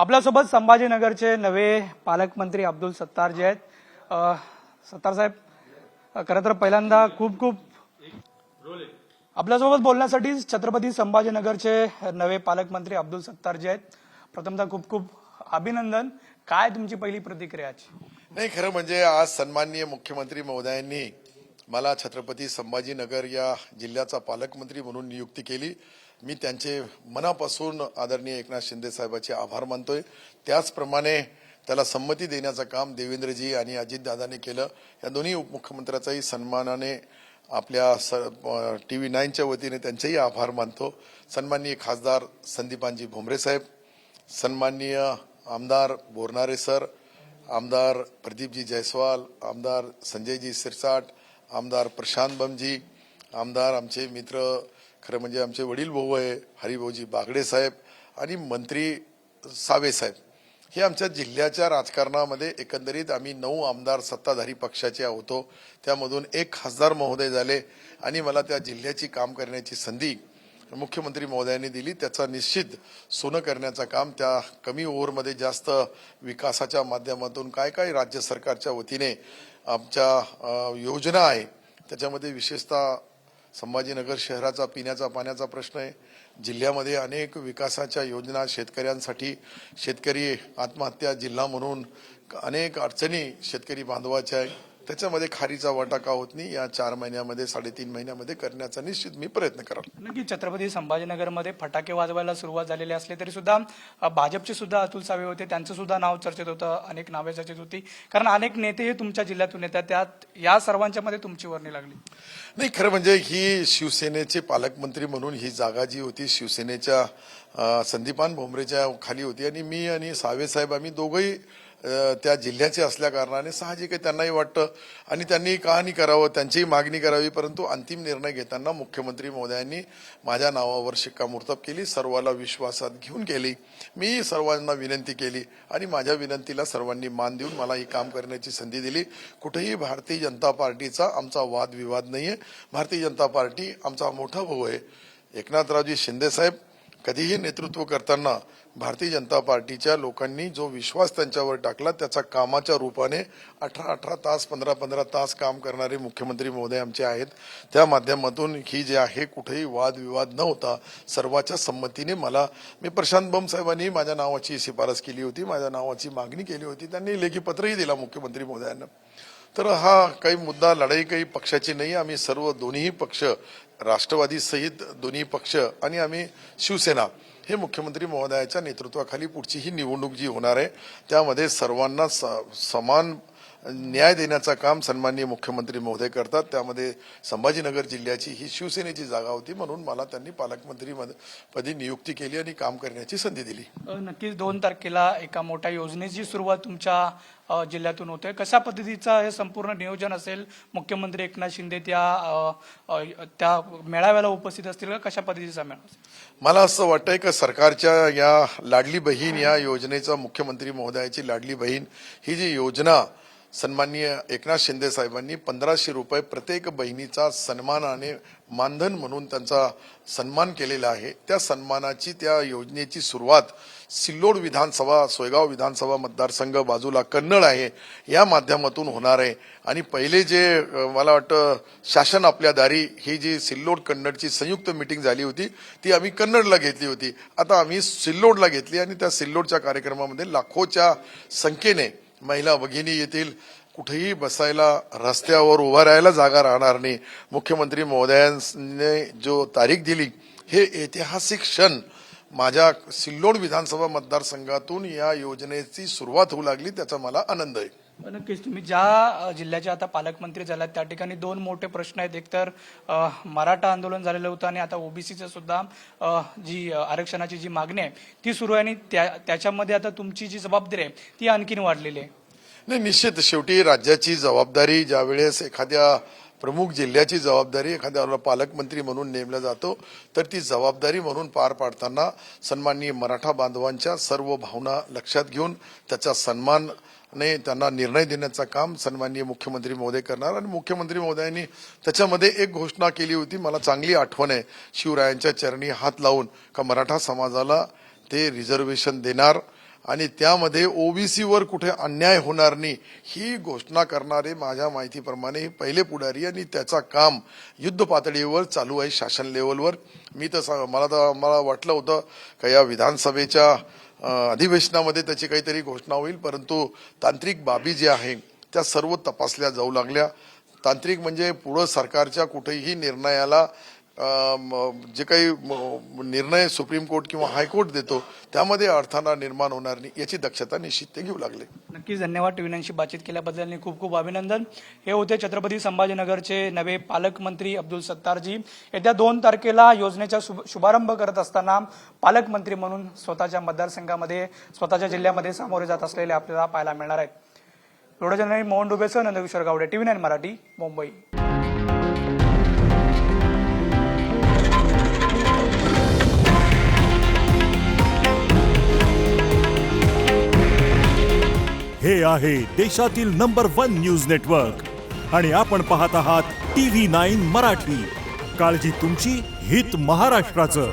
आपल्यासोबत संभाजीनगरचे नवे पालकमंत्री अब्दुल सत्तार जे आहेत. सत्तार साहेब, खरं तर पहिल्यांदा खूप खूप आपल्यासोबत बोलण्यासाठी छत्रपती संभाजीनगरचे नवे पालकमंत्री अब्दुल सत्तार जे आहेत, प्रथमतः खूप खूप अभिनंदन. काय तुमची पहिली प्रतिक्रिया? नाही, खरं म्हणजे आज सन्माननीय मुख्यमंत्री महोदयांनी मला छत्रपती संभाजीनगर या जिल्ह्याचा पालकमंत्री म्हणून नियुक्ती केली. मी त्यांचे मनापासून आदरणीय एकनाथ शिंदे साहेबांचे आभार मानतोय. त्याचप्रमाणे त्याला संमती देण्याचं काम देवेंद्रजी आणि अजितदादांनी केलं. या दोन्ही उपमुख्यमंत्र्यांचाही सन्मानाने आपल्या TV 9च्या वतीने त्यांचेही आभार मानतो. सन्माननीय खासदार संदीपानजी भुमरे साहेब, सन्माननीय आमदार बोरनारे सर, आमदार प्रदीपजी जयस्वाल, आमदार संजयजी सिरसाट, आमदार प्रशांत बमजी, आमदार आमचे मित्र खरं म्हणजे आमचे वडील भाऊ आहे हरिभाऊजी बागडे साहेब आणि मंत्री सावे साहेब. हे आमच्या जिल्ह्याच्या राजकारणामध्ये एकंदरीत आम्ही 9 आमदार सत्ताधारी पक्षाचे होतो. त्यामधून 1 खासदार महोदय झाले आणि मला त्या जिल्ह्याची काम करण्याची संधी मुख्यमंत्री महोदयांनी दिली. त्याचा निश्चित सोनं करण्याचं काम, त्या कमी ओव्हरमध्ये जास्त विकासाच्या माध्यमातून काय काय राज्य सरकारच्या वतीने आमच्या योजना आहे, त्याच्यामध्ये विशेषतः संभाजीनगर शहराचा पिण्याचा पाण्याचा प्रश्न आहे. जिल्ह्यामध्ये अनेक विकासाच्या योजना, शेतकऱ्यांसाठी शेतकरी आत्महत्या जिल्हा म्हणून अनेक अडचणी शेतकरी बांधवाच्या आहे. त्याच्यामध्ये खारीचा वाटा का होत नाही, या 4 महिन्यामध्ये 3.5 महिन्यामध्ये करण्याचा निश्चित मी प्रयत्न करेन. नक्की छत्रपती संभाजीनगरमध्ये फटाके वाजवायला सुरुवात झालेली असली तरी सुद्धा भाजपचे सुद्धा अतुल सावे होते, त्यांचं सुद्धा नाव चर्चेत होतं, अनेक नावे चर्चेत होती, कारण अनेक नेते हे तुमच्या जिल्ह्यातून येतात. त्यात या सर्वांच्या मध्ये तुमची वर्णी लागली. नाही, खरं म्हणजे ही शिवसेनेचे पालकमंत्री म्हणून ही जागा जी होती शिवसेनेच्या संदीपान भुमरेच्या खाली होती आणि मी आणि सावे साहेब आम्ही दोघंही त्या जिल्ह्याचे असल्या कारणाने साहजिक आहे त्यांनाही वाटतं आणि त्यांनी कहाणी करावं, त्यांचीही मागणी करावी. परंतु अंतिम निर्णय घेताना मुख्यमंत्री महोदयांनी माझ्या नावावर शिक्कामोर्तब केली, सर्वाला विश्वासात घेऊन केली. मी सर्वांना विनंती केली आणि माझ्या विनंतीला सर्वांनी मान देऊन मला ही काम करण्याची संधी दिली. कुठेही भारतीय जनता पार्टीचा आमचा वादविवाद नाहीये. भारतीय जनता पार्टी आमचा मोठा भाऊ आहे. एकनाथरावजी शिंदे साहेब कधीही नेतृत्व करताना भारतीय जनता पार्टीच्या लोकांनी जो विश्वास त्यांच्यावर टाकला त्याचा कामाच्या रूपाने 18 तास 15 तास काम करणारे मुख्यमंत्री महोदय आमचे आहेत. त्या माध्यमातून ही जे आहे कुठेही वादविवाद न होता सर्वांच्या संमतीने मी प्रशांत बम साहेबांनी माझ्या नावाची शिफारस केली होती, माझ्या नावाची मागणी केली होती, त्यांनी लेखी पत्रही दिला मुख्यमंत्री महोदयांना. तर हा काही मुद्दा लढाई काही पक्षाची नाही. आम्ही सर्व दोन्ही पक्ष, राष्ट्रवादी सहित दोन्ही पक्ष आणि आम्ही शिवसेना हे मुख्यमंत्री महोदयाच्या नेतृत्वाखाली पुढची ही निवडणूक जी होणार आहे त्यामध्ये सर्वांना समान न्याय देण्याचं काम सन्माननीय मुख्यमंत्री महोदय करतात. त्यामध्ये संभाजीनगर जिल्ह्याची ही शिवसेनेची जागा होती म्हणून मला त्यांनी पालकमंत्री पदी नियुक्ती केली आणि काम करण्याची संधी दिली. नक्कीच 2 तारखेला एका मोठ्या योजनेची सुरुवात तुमच्या जिल्ह्यातून होते. कशा पद्धतीचं हे संपूर्ण नियोजन असेल? मुख्यमंत्री एकनाथ शिंदे त्या मेळाव्याला उपस्थित असतील का? कशा पद्धतीचा मेळावा? मला असं वाटतंय की सरकारच्या या लाडली बहीण या योजनेचा, मुख्यमंत्री महोदयाची लाडली बहीण ही जी योजना सन्माननीय एकनाथ शिंदे साहेबांनी 1500 रुपये प्रत्येक बहिणीचा सन्मानाने मानधन म्हणून त्यांचा सन्मान केलेला आहे. त्या सन्मानाची, त्या योजनेची सुरुवात सिल्लोड विधानसभा, सोयगाव विधानसभा मतदारसंघ बाजूला कन्नड आहे या माध्यमातून होणार आहे. आणि पहिले जे मला वाटतं शासन आपल्या दारी ही जी सिल्लोड कन्नडची संयुक्त मीटिंग झाली होती ती आम्ही कन्नडला घेतली होती. आता आम्ही सिल्लोडला घेतली आणि त्या सिल्लोडच्या कार्यक्रमामध्ये लाखोच्या संख्येने महिला भगिनी येतील. कुठेही बसायला, रस्त्यावर उभा राहायला जागा राहणार नाही. मुख्यमंत्री महोदयांनी जो तारीख दिली हे ऐतिहासिक क्षण माझ्या सिल्लोड विधानसभा मतदारसंघातून या योजनेची सुरुवात होऊ लागली, त्याचा मला आनंद आहे. नक्कीच. तुम्ही ज्या जिल्ह्याचे आता पालकमंत्री झालात त्या ठिकाणी 2 मोठे प्रश्न आहेत. एक तर मराठा आंदोलन झालेलं होतं आणि आता ओबीसीचं सुद्धा जी आरक्षणाची जी मागणी आहे ती सुरू आहे आणि त्याच्यामध्ये आता तुमची जी जबाबदारी आहे ती आणखीन वाढलेली आहे. नाही, निश्चित शेवटी राज्याची जबाबदारी ज्यावेळेस एखाद्या प्रमुख जिल्ह्याची जबाबदारी एखाद्याला पालकमंत्री म्हणून नेमला जातो तर ती जबाबदारी म्हणून पार पाडताना सन्माननीय मराठा बांधवांच्या सर्व भावना लक्षात घेऊन त्याचा सन्मान त्यांना निर्णय देण्याचं काम सन्माननीय मुख्यमंत्री महोदय करणार. आणि मुख्यमंत्री महोदयांनी त्याच्यामध्ये एक घोषणा केली होती, मला चांगली आठवण आहे, शिवरायांच्या चरणी हात लावून का मराठा समाजाला ते रिझर्वेशन देणार आणि त्यामध्ये ओबीसीवर कुठे अन्याय होणार नाही ही घोषणा करणारे माझ्या माहितीप्रमाणे हे पहिले पुढारी आणि त्याचा काम युद्ध पातळीवर चालू आहे शासन लेवलवर. मला वाटलं होतं का या विधानसभेच्या अधिवेशनामध्ये त्याची काहीतरी घोषणा होईल, परंतु तांत्रिक बाबी ज्या आहे त्या सर्व तपासल्या जाऊ लागल्या. तांत्रिक म्हणजे पुढं सरकारच्या कुठेही निर्णयाला जे काही निर्णय सुप्रीम कोर्ट किंवा हायकोर्ट देतो त्यामध्ये अडथळा निर्माण होणार नाही याची दक्षता निश्चित ते घेऊ लागले. नक्कीच धन्यवाद. टीव्ही9शी बातचीत केल्याबद्दल आणि खूप खूप अभिनंदन. हे होते छत्रपती संभाजीनगरचे नवे पालकमंत्री अब्दुल सत्तारजी. येत्या 2 तारखेला योजनेचा शुभारंभ करत असताना पालकमंत्री म्हणून स्वतःच्या मतदारसंघामध्ये स्वतःच्या जिल्ह्यामध्ये सामोरे जात असलेले आपल्याला पाहायला मिळणार आहेत. एवढं जनरल मोहन डुबेसह नंदकिशोर गावडे, टीव्ही9 मराठी, मुंबई. हे आहे देशातील नंबर 1 न्यूज नेटवर्क आणि आपण पाहत आहात टीव्ही 9 मराठी. काळजी तुमची, हित महाराष्ट्राचं.